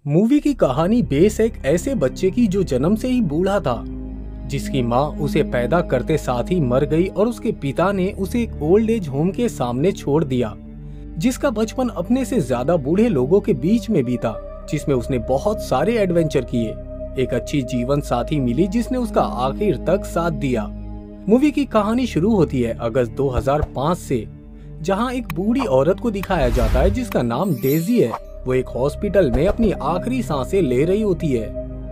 Movie की कहानी base एक ऐसे बच्चे की जो जन्म से ही बूढ़ा था, जिसकी माँ उसे पैदा करते साथ ही मर गई और उसके पिता ने उसे एक ओल्ड एज होम के सामने छोड़ दिया, जिसका बचपन अपने से ज्यादा बूढ़े लोगों के बीच में बीता, जिसमें उसने बहुत सारे एडवेंचर किए। एक अच्छी जीवन साथी मिली जिसने उसका आखिर तक साथ दिया। मूवी की कहानी शुरू होती है अगस्त 2005 से, जहां एक बूढ़ी औरत को दिखाया जाता है जिसका नाम डेजी है। वो एक हॉस्पिटल में अपनी आखिरी सांसें ले रही होती है।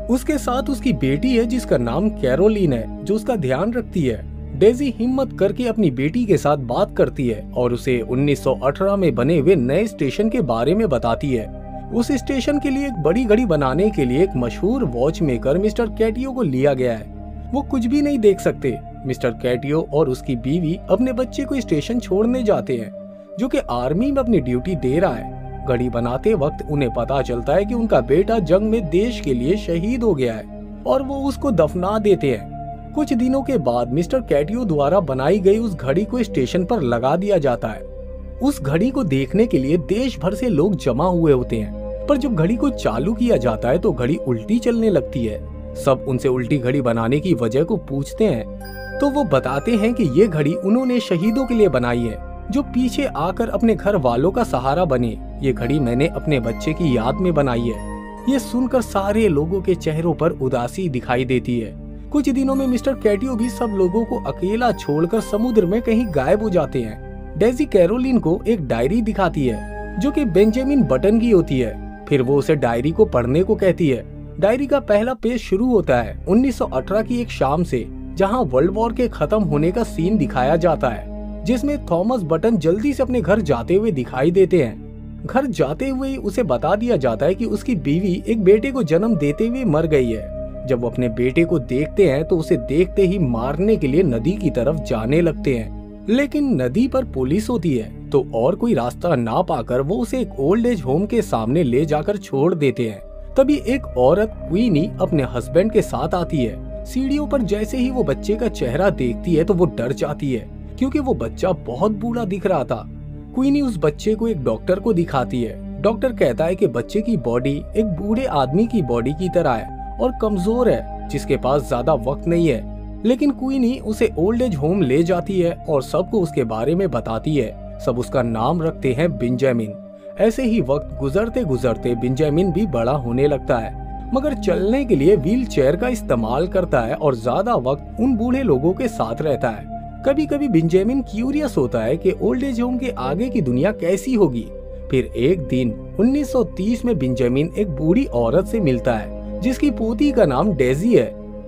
उसके साथ उसकी बेटी है जिसका नाम कैरोलिन है, जो उसका ध्यान रखती है। डेजी हिम्मत करके अपनी बेटी के साथ बात करती है और उसे 1918 में बने हुए नए स्टेशन के बारे में बताती है। उस स्टेशन के लिए एक बड़ी घड़ी बनाने के लिए एक मशहूर वॉच मेकर मिस्टर कैटियो को लिया गया है। वो कुछ भी नहीं देख सकते। मिस्टर कैटियो और उसकी बीवी अपने बच्चे को स्टेशन छोड़ने जाते हैं, जो कि आर्मी में अपनी ड्यूटी दे रहा है। घड़ी बनाते वक्त उन्हें पता चलता है कि उनका बेटा जंग में देश के लिए शहीद हो गया है और वो उसको दफना देते हैं। कुछ दिनों के बाद मिस्टर कैटियो द्वारा बनाई गई उस घड़ी को स्टेशन पर लगा दिया जाता है। उस घड़ी को देखने के लिए देश भर से लोग जमा हुए होते हैं, पर जब घड़ी को चालू किया जाता है तो घड़ी उल्टी चलने लगती है। सब उनसे उल्टी घड़ी बनाने की वजह को पूछते हैं तो वो बताते हैं कि ये घड़ी उन्होंने शहीदों के लिए बनाई है, जो पीछे आकर अपने घर वालों का सहारा बने। ये घड़ी मैंने अपने बच्चे की याद में बनाई है। ये सुनकर सारे लोगों के चेहरों पर उदासी दिखाई देती है। कुछ दिनों में मिस्टर कैटियो भी सब लोगों को अकेला छोड़कर समुद्र में कहीं गायब हो जाते हैं। डेजी कैरोलिन को एक डायरी दिखाती है जो कि बेंजामिन बटन की होती है। फिर वो उसे डायरी को पढ़ने को कहती है। डायरी का पहला पेज शुरू होता है 1918 की एक शाम से, जहाँ वर्ल्ड वॉर के खत्म होने का सीन दिखाया जाता है, जिसमें थॉमस बटन जल्दी से अपने घर जाते हुए दिखाई देते हैं। घर जाते हुए उसे बता दिया जाता है कि उसकी बीवी एक बेटे को जन्म देते हुए मर गई है। जब वो अपने बेटे को देखते हैं तो उसे देखते ही मारने के लिए नदी की तरफ जाने लगते हैं, लेकिन नदी पर पुलिस होती है तो और कोई रास्ता ना पाकर वो उसे एक ओल्ड एज होम के सामने ले जाकर छोड़ देते हैं। तभी एक औरत क्वीनी अपने हस्बैंड के साथ आती है। सीढ़ियों पर जैसे ही वो बच्चे का चेहरा देखती है तो वो डर जाती है, क्योंकि वो बच्चा बहुत बूढ़ा दिख रहा था। क्वीनी उस बच्चे को एक डॉक्टर को दिखाती है। डॉक्टर कहता है कि बच्चे की बॉडी एक बूढ़े आदमी की बॉडी की तरह है और कमजोर है, जिसके पास ज्यादा वक्त नहीं है। लेकिन क्वीनी उसे ओल्ड एज होम ले जाती है और सबको उसके बारे में बताती है। सब उसका नाम रखते हैं बेंजामिन। ऐसे ही वक्त गुजरते गुजरते बेंजामिन भी बड़ा होने लगता है, मगर चलने के लिए व्हील चेयर का इस्तेमाल करता है और ज्यादा वक्त उन बूढ़े लोगों के साथ रहता है। कभी कभी बेंजामिन क्यूरियस होता है कि ओल्ड एज होम के आगे की दुनिया कैसी होगी। फिर एक दिन 1930 में बेंजामिन एक बूढ़ी औरत से मिलता है जिसकी पोती का नाम डेजी है।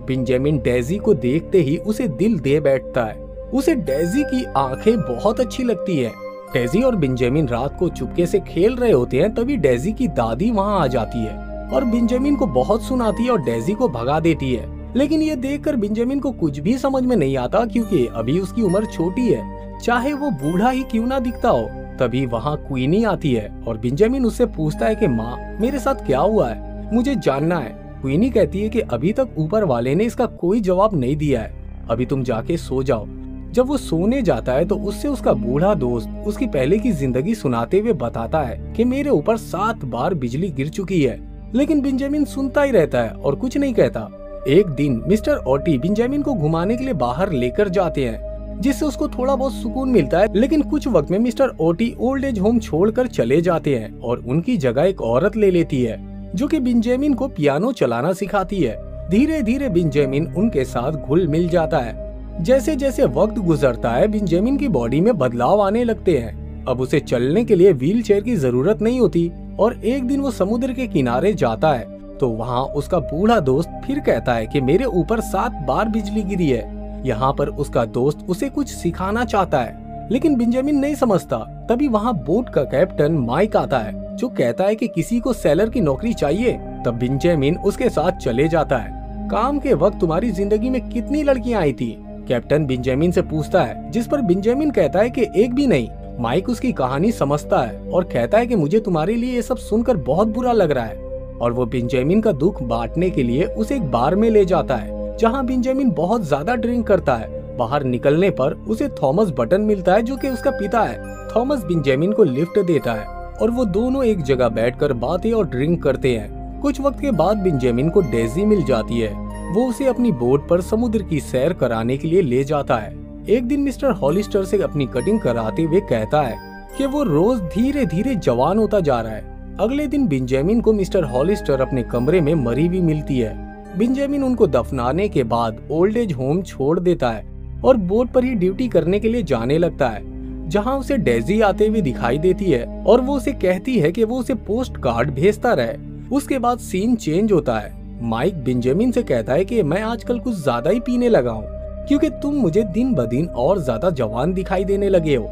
बेंजामिन डेजी को देखते ही उसे दिल दे बैठता है। उसे डेजी की आंखें बहुत अच्छी लगती है। डेजी और बेंजामिन रात को चुपके से खेल रहे होते हैं, तभी डेजी की दादी वहाँ आ जाती है और बेंजामिन को बहुत सुनाती है और डेजी को भगा देती है। लेकिन ये देखकर बेंजामिन को कुछ भी समझ में नहीं आता, क्योंकि अभी उसकी उम्र छोटी है, चाहे वो बूढ़ा ही क्यों ना दिखता हो। तभी वहाँ क्वीनी आती है और बेंजामिन उससे पूछता है कि माँ, मेरे साथ क्या हुआ है, मुझे जानना है। क्वीनी कहती है कि अभी तक ऊपर वाले ने इसका कोई जवाब नहीं दिया है, अभी तुम जाके सो जाओ। जब वो सोने जाता है तो उससे उसका बूढ़ा दोस्त उसकी पहले की जिंदगी सुनाते हुए बताता है कि मेरे ऊपर 7 बार बिजली गिर चुकी है। लेकिन बेंजामिन सुनता ही रहता है और कुछ नहीं कहता। एक दिन मिस्टर ओटी बेंजामिन को घुमाने के लिए बाहर लेकर जाते हैं, जिससे उसको थोड़ा बहुत सुकून मिलता है। लेकिन कुछ वक्त में mister OT old age home छोड़कर चले जाते हैं और उनकी जगह एक औरत ले लेती है, जो कि बेंजामिन को पियानो चलाना सिखाती है। धीरे धीरे बेंजामिन उनके साथ घुल मिल जाता है। जैसे जैसे वक्त गुजरता है बेंजामिन की बॉडी में बदलाव आने लगते हैं। अब उसे चलने के लिए व्हील चेयर की जरूरत नहीं होती और एक दिन वो समुद्र के किनारे जाता है तो वहाँ उसका बूढ़ा दोस्त फिर कहता है कि मेरे ऊपर 7 बार बिजली गिरी है। यहाँ पर उसका दोस्त उसे कुछ सिखाना चाहता है, लेकिन बेंजामिन नहीं समझता। तभी वहाँ बोट का कैप्टन माइक आता है, जो कहता है कि किसी को सेलर की नौकरी चाहिए। तब बेंजामिन उसके साथ चले जाता है। काम के वक्त तुम्हारी जिंदगी में कितनी लड़कियाँ आई थी, कैप्टन बेंजामिन से पूछता है, जिस पर बेंजामिन कहता है कि एक भी नहीं। माइक उसकी कहानी समझता है और कहता है कि मुझे तुम्हारे लिए ये सब सुनकर बहुत बुरा लग रहा है, और वो बेंजामिन का दुख बांटने के लिए उसे एक बार में ले जाता है, जहाँ बेंजामिन बहुत ज्यादा ड्रिंक करता है। बाहर निकलने पर उसे थॉमस बटन मिलता है, जो कि उसका पिता है। थॉमस बेंजामिन को लिफ्ट देता है और वो दोनों एक जगह बैठकर बातें और ड्रिंक करते हैं। कुछ वक्त के बाद बेंजामिन को डेजी मिल जाती है। वो उसे अपनी बोट पर समुद्र की सैर कराने के लिए ले जाता है। एक दिन मिस्टर हॉलिस्टर से अपनी कटिंग कराते हुए कहता है कि वो रोज धीरे धीरे जवान होता जा रहा है। अगले दिन बेंजामिन को मिस्टर हॉलिस्टर अपने कमरे में मरी हुई मिलती है। बेंजामिन उनको दफनाने के बाद ओल्ड एज होम छोड़ देता है और बोट पर ही ड्यूटी करने के लिए जाने लगता है, जहां उसे डेजी आते हुए दिखाई देती है और वो उसे कहती है कि वो उसे पोस्ट कार्ड भेजता रहे। उसके बाद सीन चेंज होता है। माइक बेंजामिन से कहता है कि मैं आजकल कुछ ज्यादा ही पीने लगा हूँ क्योंकि तुम मुझे दिन ब दिन और ज्यादा जवान दिखाई देने लगे हो।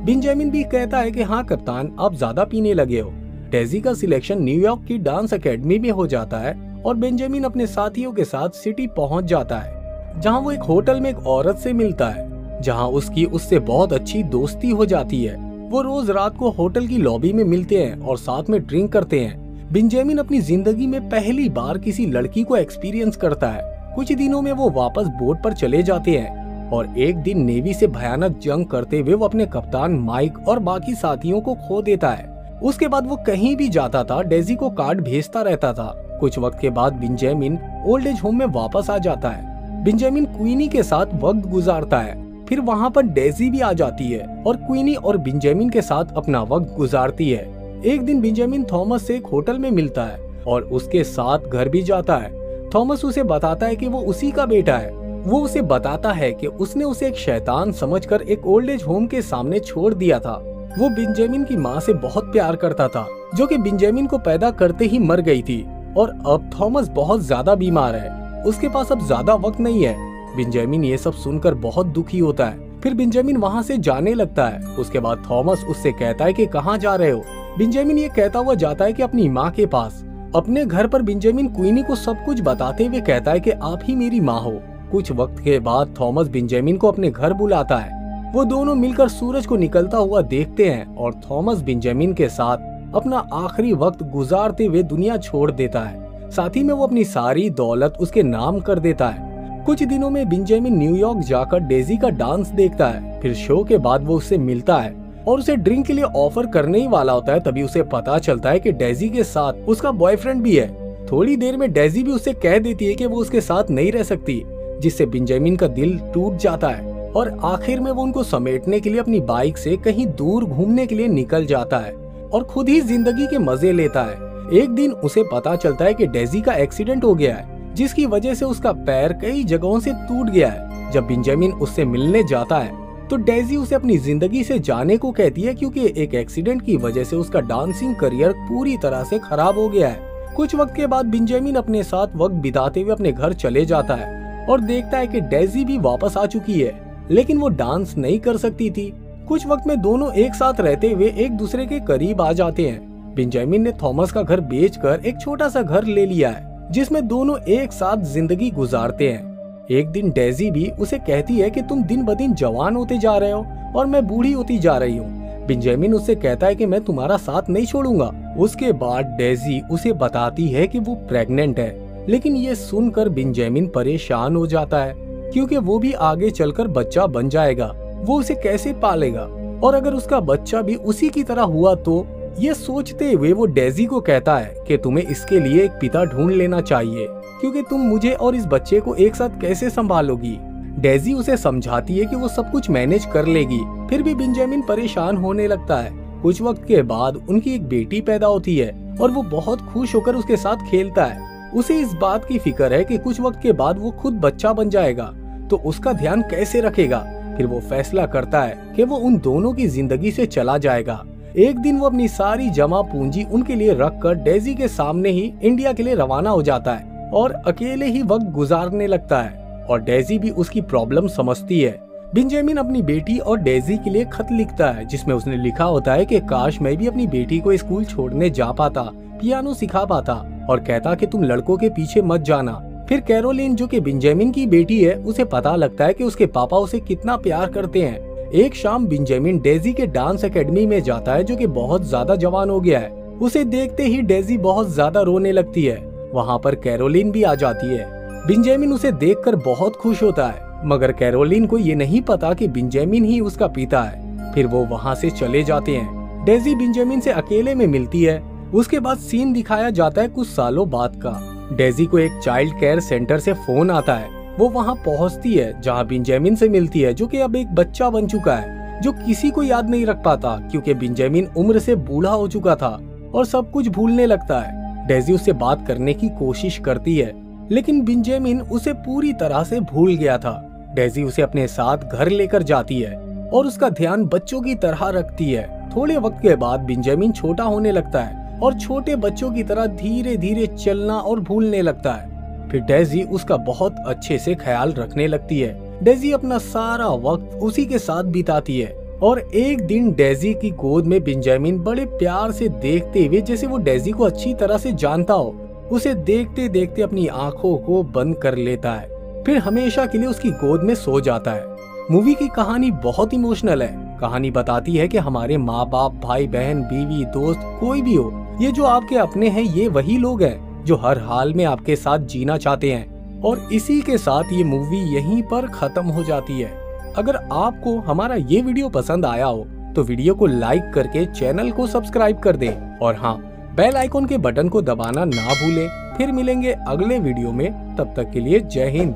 बेंजामिन भी कहता है कि हाँ कप्तान, आप ज्यादा पीने लगे हो। डेजी का सिलेक्शन न्यूयॉर्क की डांस एकेडमी में हो जाता है और बेंजामिन अपने साथियों के साथ सिटी पहुंच जाता है, जहां वो एक होटल में एक औरत से मिलता है, जहां उसकी उससे बहुत अच्छी दोस्ती हो जाती है। वो रोज रात को होटल की लॉबी में मिलते हैं और साथ में ड्रिंक करते हैं। बेंजामिन अपनी जिंदगी में पहली बार किसी लड़की को एक्सपीरियंस करता है। कुछ दिनों में वो वापस बोट पर चले जाते हैं और एक दिन नेवी से भयानक जंग करते हुए वो अपने कप्तान माइक और बाकी साथियों को खो देता है। उसके बाद वो कहीं भी जाता था डेजी को कार्ड भेजता रहता था। कुछ वक्त के बाद बेंजामिन ओल्ड एज होम में वापस आ जाता है। बेंजामिन क्वीनी के साथ वक्त गुजारता है। फिर वहाँ पर डेजी भी आ जाती है और क्वीनी और बेंजामिन के साथ अपना वक्त गुजारती है। एक दिन बेंजामिन थॉमस से एक होटल में मिलता है और उसके साथ घर भी जाता है। थॉमस उसे बताता है कि वो उसी का बेटा है। वो उसे बताता है कि उसने उसे एक शैतान समझकर एक ओल्ड एज होम के सामने छोड़ दिया था। वो बेंजामिन की माँ से बहुत प्यार करता था, जो कि बेंजामिन को पैदा करते ही मर गई थी और अब थॉमस बहुत ज्यादा बीमार है। उसके पास अब ज्यादा वक्त नहीं है। बेंजामिन ये सब सुनकर बहुत दुखी होता है। फिर बेंजामिन वहाँ से जाने लगता है। उसके बाद थॉमस उससे कहता है कि कहाँ जा रहे हो। बेंजामिन ये कहता हुआ जाता है कि अपनी माँ के पास। अपने घर पर बेंजामिन क्वीनी को सब कुछ बताते हुए कहता है कि आप ही मेरी माँ हो। कुछ वक्त के बाद थॉमस बेंजामिन को अपने घर बुलाता है। वो दोनों मिलकर सूरज को निकलता हुआ देखते हैं और थॉमस बेंजामिन के साथ अपना आखिरी वक्त गुजारते हुए दुनिया छोड़ देता है। साथ ही में वो अपनी सारी दौलत उसके नाम कर देता है। कुछ दिनों में बेंजामिन न्यूयॉर्क जाकर डेजी का डांस देखता है। फिर शो के बाद वो उससे मिलता है और उसे ड्रिंक के लिए ऑफर करने ही वाला होता है। तभी उसे पता चलता है कि डेजी के साथ उसका बॉयफ्रेंड भी है। थोड़ी देर में डेजी भी उससे कह देती है कि वो उसके साथ नहीं रह सकती, जिससे बेंजामिन का दिल टूट जाता है और आखिर में वो उनको समेटने के लिए अपनी बाइक से कहीं दूर घूमने के लिए निकल जाता है और खुद ही जिंदगी के मजे लेता है। एक दिन उसे पता चलता है कि डेजी का एक्सीडेंट हो गया है, जिसकी वजह से उसका पैर कई जगहों से टूट गया है। जब बेंजामिन उससे मिलने जाता है तो डेजी उसे अपनी जिंदगी से जाने को कहती है, क्योंकि एक एक्सीडेंट की वजह से उसका डांसिंग करियर पूरी तरह से खराब हो गया है। कुछ वक्त के बाद बेंजामिन अपने साथ वक्त बिताते हुए अपने घर चले जाता है और देखता है कि डेजी भी वापस आ चुकी है, लेकिन वो डांस नहीं कर सकती थी। कुछ वक्त में दोनों एक साथ रहते हुए एक दूसरे के करीब आ जाते हैं। बेंजामिन ने थॉमस का घर बेचकर एक छोटा सा घर ले लिया है, जिसमें दोनों एक साथ जिंदगी गुजारते हैं। एक दिन डेजी भी उसे कहती है कि तुम दिन ब दिन जवान होते जा रहे हो और मैं बूढ़ी होती जा रही हूँ। बेंजामिन उससे कहता है कि मैं तुम्हारा साथ नहीं छोड़ूंगा। उसके बाद डेजी उसे बताती है कि वो प्रेग्नेंट है, लेकिन ये सुनकर बेंजामिन परेशान हो जाता है, क्योंकि वो भी आगे चलकर बच्चा बन जाएगा। वो उसे कैसे पालेगा और अगर उसका बच्चा भी उसी की तरह हुआ तो। ये सोचते हुए वो डेजी को कहता है कि तुम्हें इसके लिए एक पिता ढूंढ लेना चाहिए, क्योंकि तुम मुझे और इस बच्चे को एक साथ कैसे संभालोगी। डेजी उसे समझाती है कि वो सब कुछ मैनेज कर लेगी। फिर भी बेंजामिन परेशान होने लगता है। कुछ वक्त के बाद उनकी एक बेटी पैदा होती है और वो बहुत खुश होकर उसके साथ खेलता है। उसे इस बात की फिक्र है कि कुछ वक्त के बाद वो खुद बच्चा बन जाएगा, तो उसका ध्यान कैसे रखेगा। फिर वो फैसला करता है कि वो उन दोनों की जिंदगी से चला जाएगा। एक दिन वो अपनी सारी जमा पूंजी उनके लिए रखकर डेजी के सामने ही इंडिया के लिए रवाना हो जाता है और अकेले ही वक्त गुजारने लगता है और डेजी भी उसकी प्रॉब्लम समझती है। बेंजामिन अपनी बेटी और डेजी के लिए खत लिखता है, जिसमें उसने लिखा होता है कि काश मैं भी अपनी बेटी को स्कूल छोड़ने जा पाता, पियानो सिखा पाता, और कहता कि तुम लड़कों के पीछे मत जाना। फिर कैरोलिन, जो कि बेंजामिन की बेटी है, उसे पता लगता है कि उसके पापा उसे कितना प्यार करते हैं। एक शाम बेंजामिन डेजी के डांस एकेडमी में जाता है, जो कि बहुत ज्यादा जवान हो गया है। उसे देखते ही डेजी बहुत ज्यादा रोने लगती है। वहाँ पर कैरोलिन भी आ जाती है। बेंजामिन उसे देखकर बहुत खुश होता है, मगर कैरोलिन को ये नहीं पता कि बेंजामिन ही उसका पिता है। फिर वो वहाँ से चले जाते हैं। डेजी बेंजामिन से अकेले में मिलती है। उसके बाद सीन दिखाया जाता है कुछ सालों बाद का। डेजी को एक चाइल्ड केयर सेंटर से फोन आता है। वो वहाँ पहुँचती है जहाँ बेंजामिन से मिलती है, जो कि अब एक बच्चा बन चुका है, जो किसी को याद नहीं रख पाता क्योंकि बेंजामिन उम्र से बूढ़ा हो चुका था और सब कुछ भूलने लगता है। डेजी उससे बात करने की कोशिश करती है, लेकिन बेंजामिन उसे पूरी तरह से भूल गया था। डेजी उसे अपने साथ घर लेकर जाती है और उसका ध्यान बच्चों की तरह रखती है। थोड़े वक्त के बाद बेंजामिन छोटा होने लगता है और छोटे बच्चों की तरह धीरे धीरे चलना और भूलने लगता है। फिर डेजी उसका बहुत अच्छे से ख्याल रखने लगती है। डेजी अपना सारा वक्त उसी के साथ बिताती है और एक दिन डेजी की गोद में बेंजामिन बड़े प्यार से देखते हुए, जैसे वो डेजी को अच्छी तरह से जानता हो, उसे देखते देखते अपनी आंखों को बंद कर लेता है। फिर हमेशा के लिए उसकी गोद में सो जाता है। मूवी की कहानी बहुत इमोशनल है। कहानी बताती है कि हमारे माँ बाप, भाई बहन, बीवी, दोस्त, कोई भी हो, ये जो आपके अपने हैं, ये वही लोग हैं जो हर हाल में आपके साथ जीना चाहते हैं। और इसी के साथ ये मूवी यहीं पर खत्म हो जाती है। अगर आपको हमारा ये वीडियो पसंद आया हो तो वीडियो को लाइक करके चैनल को सब्सक्राइब कर दें और हाँ, बेल आइकॉन के बटन को दबाना ना भूलें। फिर मिलेंगे अगले वीडियो में, तब तक के लिए जय हिंद।